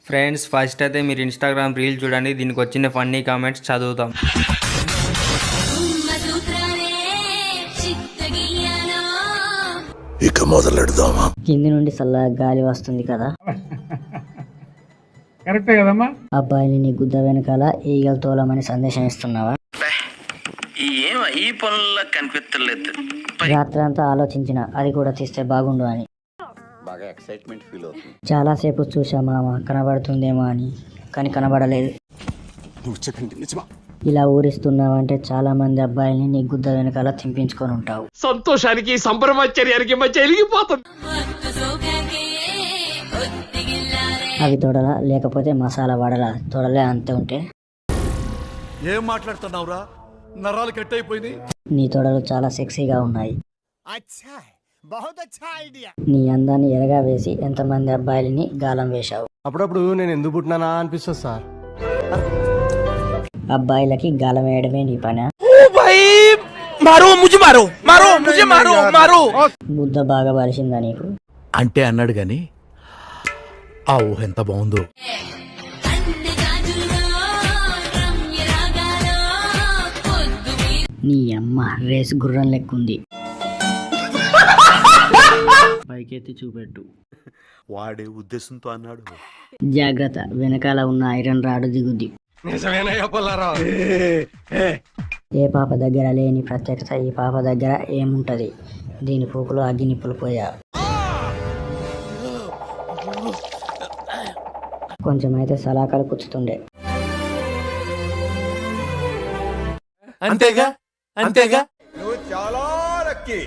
Friends first అయితే మీరు Instagram reel చూడండి, దీనికి వచ్చిన ఫన్నీ కామెంట్స్ చదువుతాం. ఇక మొదలెడదామా? కింది నుండి చల్లగా గాలి వస్తుంది కదా, కరెక్టే కదమ్మా. అబ్బాయిని నీ గుద్ద వెనకాల ఈగలు తోలమని సందేశం ఇస్తున్నావా? ఈ పనుల్లో కనిపించలేదు. రాత్రి అంతా ఆలోచించిన అది కూడా తీస్తే బాగుండు అని. బాగా ఎక్సైట్మెంట్ ఫీల్ అవుతుంది. చాలాసేపు చూసా మామ కనబడుతుందేమో అని, కానీ కనబడలేదు. నువ్వు చెప్పింది నిజమా? ఇలా ఊరిస్తున్నావంటే చాలా మంది అబ్బాయిల్ని నీ గుద్ద వెనకాల తింపించుకొని ఉంటావు. సంతోషానికి సంభ్రమాశ్చర్యానికి మధ్య ఎలిగిపోతుంది. అవి తొడలా లేకపోతే మసాలా వడలా? తొడలే అంతే ఉంటే ఏం మాట్లాడుతున్నావురా? నరాలు కట్ అయిపోయింది. నీ తొడలు చాలా సెక్సీగా ఉన్నాయి. నీ అందాన్ని ఎరగా వేసి ఎంతమంది అబ్బాయిలని గాలం వేశావు. అప్పుడప్పుడు నేను ఎందుకు పుట్టినానా అనిపిస్తుంది సార్. అబ్బాయిలకి గాలం వేయడమే నీ పని. బుద్ధ బాగా బలిసిందా నీకు? అంటే అన్నాడు గాని ఆ ఊహ ఎంత బాగుందో. నీ అమ్మ రేస్ గుర్రం లెక్కుంది. పైకెత్తి చూపెట్టు. వాడే ఉద్దేశంతో అన్నాడు. జాగ్రత్త, వెనకాల ఉన్న ఐరన్ రాడు దిగుద్ది. ఏ పాప దగ్గర లేని ప్రత్యేకత ఈ పాప దగ్గర ఏముంటది? దీని పూకులో అగ్గి నిప్పులు పోయా. కొంచెం అయితే సలాకాలు కుచ్చుతుండే. అంతేగా అంతేగా. నువ్వు చాలా లక్కీ.